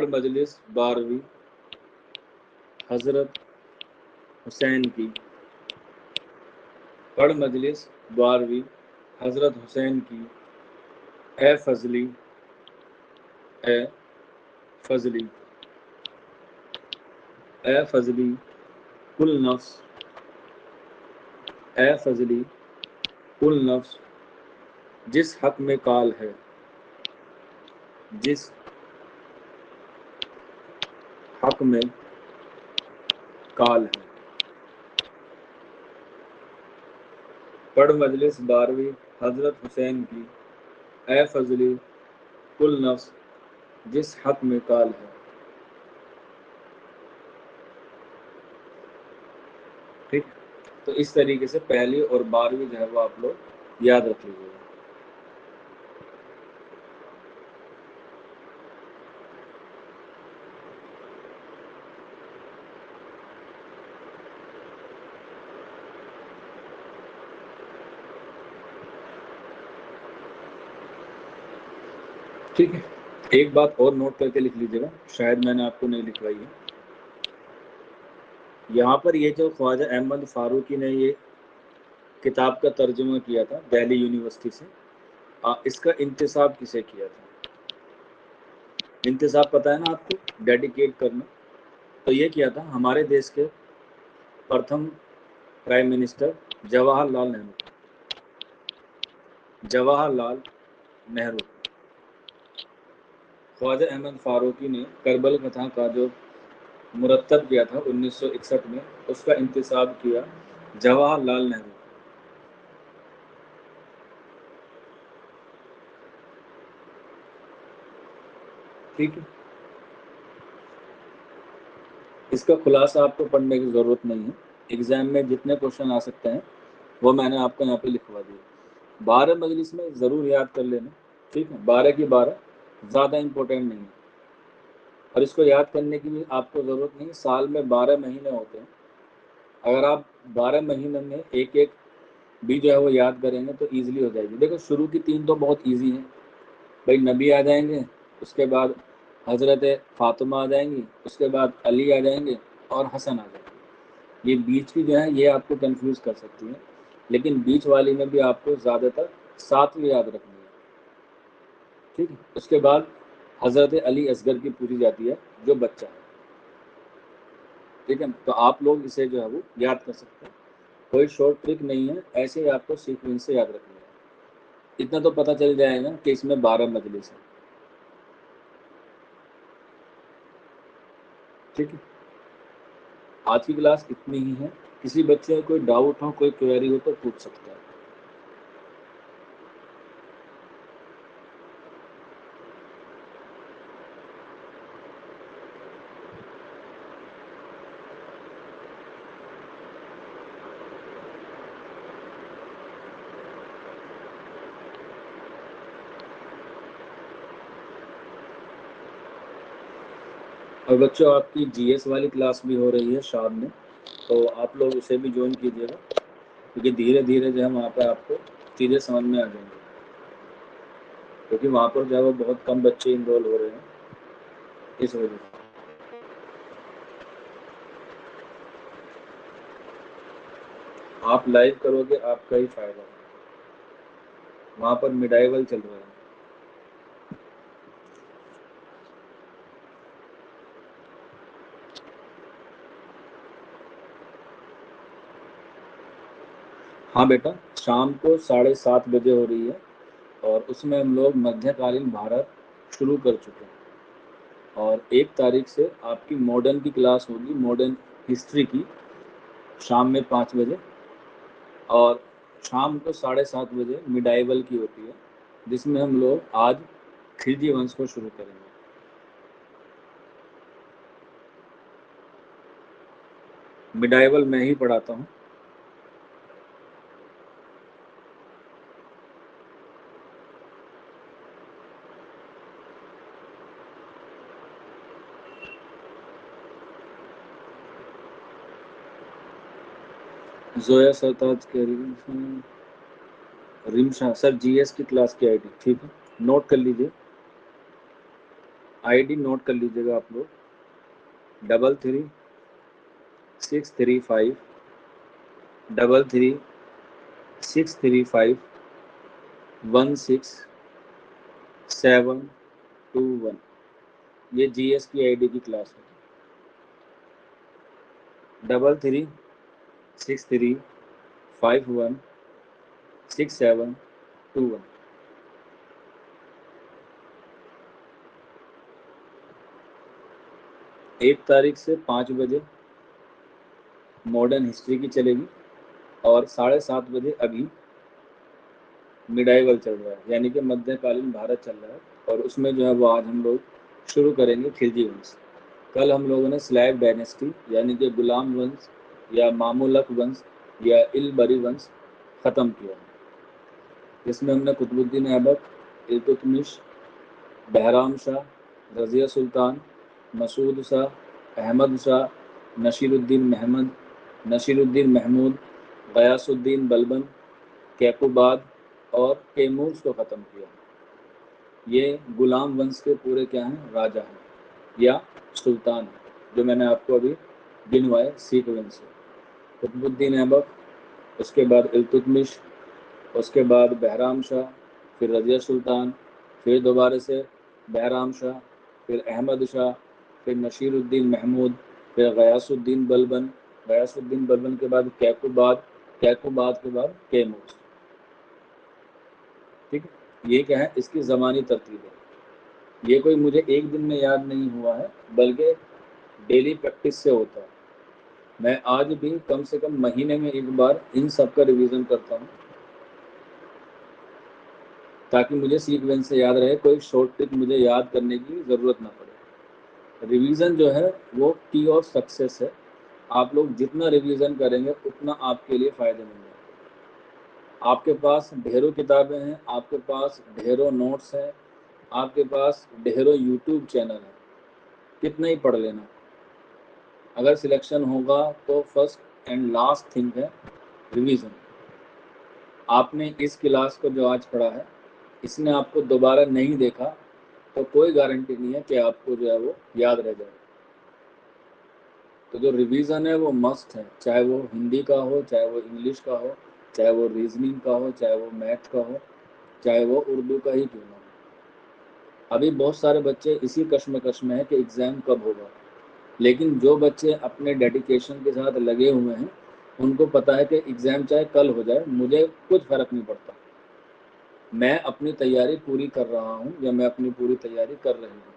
مجلس 12ویں حضرت حسین کی، پڑھ مجلس 12ویں حضرت حسین کی، اے فضلی، اے فضلی، اے فضلی کل نفس، اے فضلی کل نفس جس حق میں کال ہے، جس حق میں کال ہے، پڑھ مجلس 12ویں حضرت حسین کی، اے فضلی کل نفس جس حق میں کال ہے، ٹھیک۔ تو اس طریقے سے پہلی اور 12ویں جو ہے وہ آپ لوگ یاد رکھ لیجیے گا۔ ٹھیک ہے، ایک بات اور نوٹ کر کے لکھ لیجیے گا، شاید میں نے آپ کو نہیں لکھوائی ہے، یہاں پر یہ جو خواجہ احمد فاروقی نے یہ کتاب کا ترجمہ کیا تھا دہلی یونیورسٹی سے، اس کا انتصاب کسے کیا تھا؟ انتصاب پتہ ہے نا آپ کو، ڈیڈیکیٹ کرنا، تو یہ کیا تھا ہمارے دیش کے پرتھم پرائم منسٹر جواہر لال نہرو۔ خواجہ احمد فاروقی نے کربل کتھا کا جو مرتب کیا تھا 1961 میں، اس کا انتصاب کیا جواہر لال نہرو۔ ٹھیک ہے، اس کا خلاصہ آپ کو پڑھنے کی ضرورت نہیں ہے، ایگزام میں جتنے کوشچن آ سکتے ہیں وہ میں نے آپ کو یہاں پہ لکھوا دیا، 12 مجلس میں ضرور یاد کر لینا، ٹھیک ہے، 12 کی 12 زیادہ امپورٹنٹ نہیں ہے، اور اس کو یاد کرنے کی بھی آپ کو ضرورت نہیں، سال میں 12 مہینے ہوتے ہیں، اگر آپ 12 مہینے میں ایک ایک بھی جو ہے وہ یاد کریں گے تو ایزیلی ہو جائے گی۔ دیکھو شروع کی 3 تو بہت ایزی ہیں، بھائی نبی آ جائیں گے، اس کے بعد حضرت فاطمہ آ جائیں گی، اس کے بعد علی آ جائیں گے اور حسن آ جائیں گے، یہ بیچ کی جو ہے یہ آپ کو کنفیوز کر سکتی ہیں، لیکن بیچ والی میں بھی آپ کو زیادہ تر 7ویں یاد رکھنی ہے، ٹھیک ہے، اس کے بعد حضرت علی اصغر کی پوچھی جاتی ہے جو بچہ ہے، ٹھیک ہے، تو آپ لوگ اسے جو ہے وہ یاد کر سکتے ہیں، کوئی شارٹ ٹرک نہیں ہے، ایسے ہی آپ کو سیکوینس سے یاد رکھنا ہے، اتنا تو پتہ چل جائے گا کہ اس میں 12 مجلس ہیں، ٹھیک ہے، آج کی کلاس اتنی ہی ہے، کسی بچے کو کوئی ڈاؤٹ ہو، کوئی کوئری ہو تو پوچھ سکتا ہے۔ اور بچوں آپ کی جی ایس والی کلاس بھی ہو رہی ہے شام میں، تو آپ لوگ اسے بھی جوائن کیجیے گا، کیونکہ دھیرے دھیرے جو ہے وہاں پہ آپ کو چیزیں سمجھ میں آ جائیں گی، کیونکہ وہاں پر جو ہے وہ بہت کم بچے انرول ہو رہے ہیں، اس وجہ سے آپ لائیو کرو گے آپ کا ہی فائدہ ہے، وہاں پر میڈائیول چل رہا ہے۔ ہاں بیٹا، شام کو 7:30 بجے ہو رہی ہے، اور اس میں ہم لوگ مدھیہ کالین بھارت شروع کر چکے ہیں، اور 1 تاریخ سے آپ کی ماڈرن کی کلاس ہوگی، ماڈرن ہسٹری کی، شام میں 5 بجے، اور شام کو 7:30 بجے میڈائیول کی ہوتی ہے، جس میں ہم لوگ آج خلجی ونش کو شروع کریں گے۔ میڈائیول میں ہی پڑھاتا ہوں۔ زویا سرتاج کے رمشا سر جی ایس کی کلاس کی آئی ڈی، ٹھیک ہے، نوٹ کر لیجیے، آئی ڈی نوٹ کر لیجیے گا آپ لوگ، 336335 یہ جی ایس کی آئی ڈی کی کلاس ہے، 3363516721۔ 1 تاریخ سے 5 بجے ماڈرن ہسٹری کی چلے گی، اور 7:30 بجے ابھی میڈائیول چل رہا ہے، یعنی کہ مدھیہ کالین بھارت چل رہا ہے، اور اس میں جو ہے وہ آج ہم لوگ شروع کریں گے خلجی ونش۔ کل ہم لوگوں نے سلیب ڈائنیسٹی یعنی کہ غلام ونش یا مامولک ونش یا البری ونش ختم کیا، جس میں ہم نے قطب الدین ایبک، التتمش، بہرام شاہ، رضیہ سلطان، مسعود شاہ، احمد شاہ، نصیر الدین محمود، غیاث الدین بلبن، کیقوباد اور تیمور کو ختم کیا۔ یہ غلام ونش کے پورے کیا ہیں؟ راجا ہیں یا سلطان ہیں، جو میں نے آپ کو ابھی گنوائے سیکوینس سے۔ قطب الدین ایبک، اس کے بعد التتمش، اس کے بعد بہرام شاہ، پھر رضیہ سلطان، پھر دوبارہ سے بہرام شاہ، پھر احمد شاہ، پھر نصیر الدین محمود، پھر غیاث الدین بلبن، غیاث الدین بلبن کے بعد کیقوباد، کیقوباد کے بعد کیموس۔ ٹھیک ہے، یہ کیا ہے؟ اس کی زمانی ترتیب ہے۔ یہ کوئی مجھے ایک دن میں یاد نہیں ہوا ہے، بلکہ ڈیلی پریکٹس سے ہوتا ہے۔ میں آج بھی کم سے کم مہینے میں ایک بار ان سب کا ریویژن کرتا ہوں، تاکہ مجھے سیکوینس سے یاد رہے، کوئی شارٹ ٹرک مجھے یاد کرنے کی ضرورت نہ پڑے۔ ریویژن جو ہے وہ کی آف سکسیس ہے۔ آپ لوگ جتنا ریویژن کریں گے اتنا آپ کے لیے فائدہ مل جائے گا۔ آپ کے پاس ڈھیروں کتابیں ہیں، آپ کے پاس ڈھیروں نوٹس ہیں، آپ کے پاس ڈھیروں یوٹیوب چینل ہیں، کتنا ہی پڑھ لینا۔ اگر سلیکشن ہوگا تو فرسٹ اینڈ لاسٹ تھنگ ہے ریویژن۔ آپ نے اس کلاس کو جو آج پڑھا ہے، اس نے آپ کو دوبارہ نہیں دیکھا تو کوئی گارنٹی نہیں ہے کہ آپ کو جو ہے وہ یاد رہ جائے۔ تو جو ریویژن ہے وہ مسٹ ہے، چاہے وہ ہندی کا ہو، چاہے وہ انگلش کا ہو، چاہے وہ ریزننگ کا ہو، چاہے وہ میتھ کا ہو، چاہے وہ اردو کا ہی کیوں نہ ہو۔ ابھی بہت سارے بچے اسی کشمکش میں ہیں کہ ایگزام کب ہوگا، لیکن جو بچے اپنے ڈیڈیکیشن کے ساتھ لگے ہوئے ہیں ان کو پتہ ہے کہ ایگزام چاہے کل ہو جائے مجھے کچھ فرق نہیں پڑتا، میں اپنی تیاری پوری کر رہا ہوں یا میں اپنی پوری تیاری کر رہی ہوں۔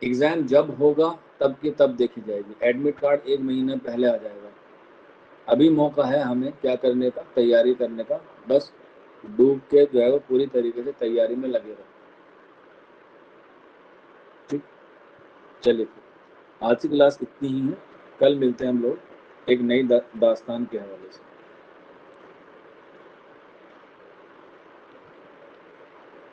ایگزام جب ہوگا تب کی تب دیکھی جائے گی، ایڈمٹ کارڈ ایک مہینہ پہلے آ جائے گا۔ ابھی موقع ہے ہمیں کیا کرنے کا؟ تیاری کرنے کا۔ بس ڈوب کے جو ہے وہ پوری طریقے سے تیاری میں لگے رہو۔ ٹھیک، چلیے پھر آج کی کلاس اتنی ہی ہے، کل ملتے ہیں ہم لوگ ایک نئی داستان کے حوالے سے۔